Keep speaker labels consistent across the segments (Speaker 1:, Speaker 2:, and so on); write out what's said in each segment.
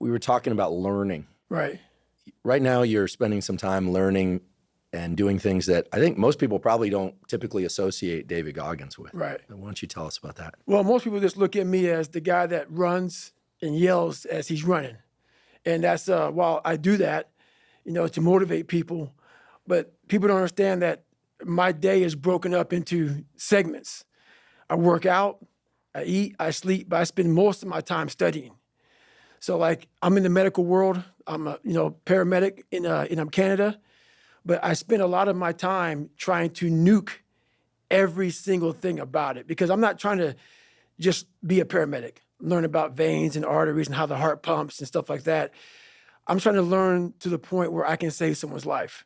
Speaker 1: we were talking about learning.
Speaker 2: Right.
Speaker 1: Right now, you're spending some time learning and doing things that I think most people probably don't typically associate David Goggins with.
Speaker 2: Right.
Speaker 1: Why don't you tell us about that?
Speaker 2: Well, most people just look at me as the guy that runs and yells as he's running. And that's, while I do that, to motivate people, but people don't understand that my day is broken up into segments. I work out, I eat, I sleep, but I spend most of my time studying. So like I'm in the medical world, I'm a paramedic in Canada, but I spend a lot of my time trying to nuke every single thing about it because I'm not trying to just be a paramedic, learn about veins and arteries and how the heart pumps and stuff like that. I'm trying to learn to the point where I can save someone's life.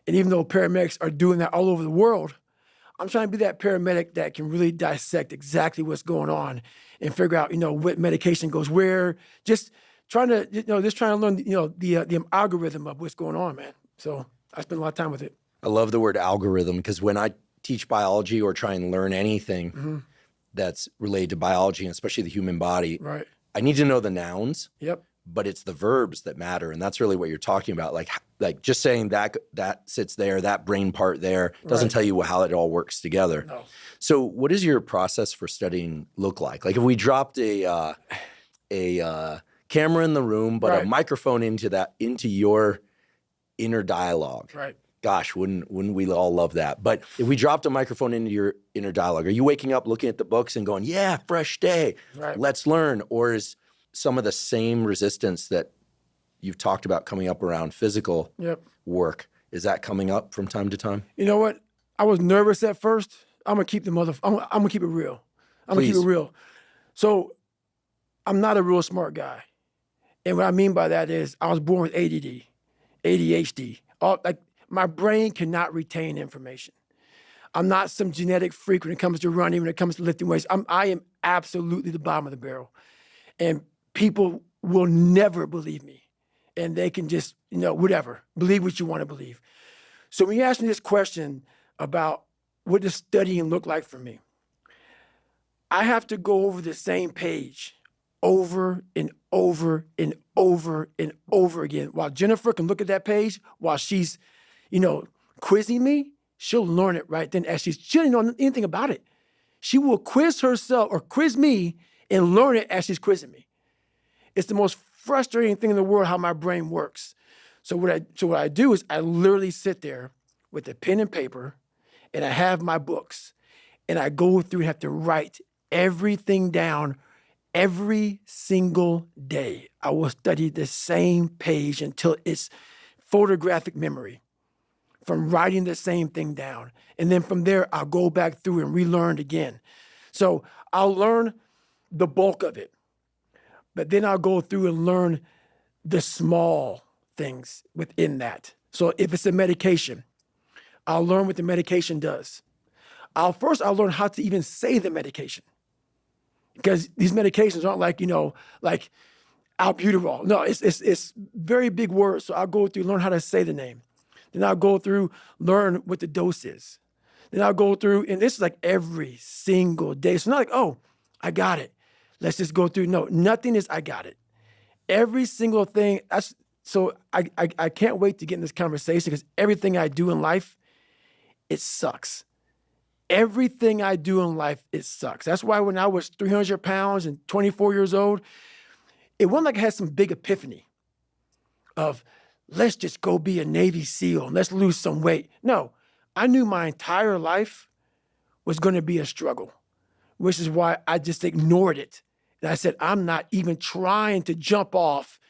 Speaker 2: And even though paramedics are doing that all over the world, I'm trying to be that paramedic that can really dissect exactly what's going on and figure out, what medication goes where. Just trying to learn, the algorithm of what's going on, man. So I spend a lot of time with it.
Speaker 1: I love the word algorithm because when I teach biology or try and learn anything that's related to biology, and especially the human body,
Speaker 2: right,
Speaker 1: I need to know the nouns.
Speaker 2: Yep.
Speaker 1: But it's the verbs that matter, and that's really what you're talking about. Like just saying that sits there, that brain part there doesn't tell you how it all works together.
Speaker 2: No.
Speaker 1: So, what does your process for studying look like? Like if we dropped a camera in the room, but a microphone into your inner dialogue.
Speaker 2: Right.
Speaker 1: Gosh, wouldn't we all love that? But if we dropped a microphone into your inner dialogue, are you waking up looking at the books and going, "Yeah, fresh day, let's learn," or is some of the same resistance that you've talked about coming up around physical work, is that coming up from time to time?
Speaker 2: You know what? I was nervous at first. I'm gonna keep I'm gonna keep it real. I'm gonna keep it real. So I'm not a real smart guy. And what I mean by that is I was born with ADD, ADHD. My brain cannot retain information. I'm not some genetic freak when it comes to running, when it comes to lifting weights. I am absolutely the bottom of the barrel. And people will never believe me. And they can just, whatever, believe what you want to believe. So when you ask me this question about what does studying look like for me, I have to go over the same page over and over and over and over again. While Jennifer can look at that page while she's, quizzing me, she'll learn it right then as she doesn't know anything about it. She will quiz herself or quiz me and learn it as she's quizzing me. It's the most frustrating thing in the world how my brain works. So what I do is I literally sit there with a pen and paper and I have my books and I go through and have to write everything down every single day. I will study the same page until it's photographic memory from writing the same thing down. And then from there, I'll go back through and relearn again. So I'll learn the bulk of it. But then I'll go through and learn the small things within that. So if it's a medication, I'll learn what the medication does. I'll learn how to even say the medication. Because these medications aren't like albuterol. No, it's very big words. So I'll go through, learn how to say the name. Then I'll go through, learn what the dose is. Then I'll go through, and this is like every single day. So not like, oh, I got it. Let's just go through. No, nothing is I got it. Every single thing. So I can't wait to get in this conversation because everything I do in life, it sucks. Everything I do in life, it sucks. That's why when I was 300 pounds and 24 years old, it wasn't like I had some big epiphany of let's just go be a Navy SEAL and let's lose some weight. No, I knew my entire life was going to be a struggle, which is why I just ignored it. And I said, I'm not even trying to jump off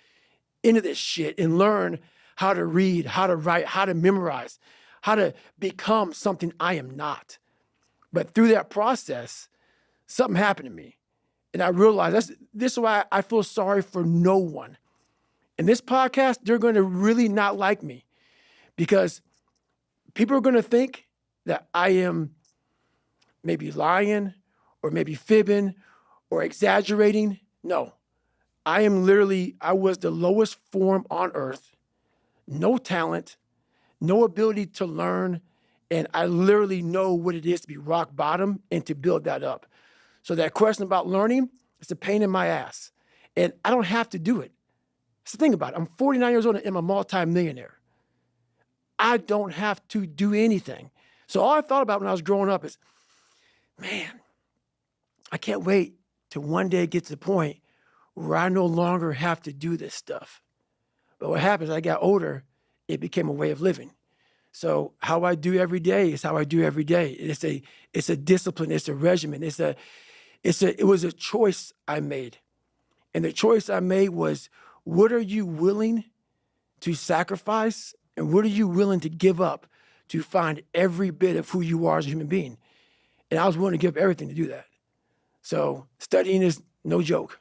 Speaker 2: into this shit and learn how to read, how to write, how to memorize, how to become something I am not. But through that process, something happened to me. And I realized this is why I feel sorry for no one. In this podcast, they're going to really not like me because people are going to think that I am maybe lying or maybe fibbing or exaggerating. No, I was the lowest form on earth, no talent, no ability to learn. And I literally know what it is to be rock bottom and to build that up. So that question about learning, it's a pain in my ass. And I don't have to do it. So think about it. I'm 49 years old and I'm a multi-millionaire. I don't have to do anything. So all I thought about when I was growing up is, man, I can't wait till one day it gets to the point where I no longer have to do this stuff. But what happens, as I got older, it became a way of living. So how I do every day is how I do every day. It's a discipline. It's a regimen. It was a choice I made. And the choice I made was, what are you willing to sacrifice and what are you willing to give up to find every bit of who you are as a human being? And I was willing to give up everything to do that. So studying is no joke.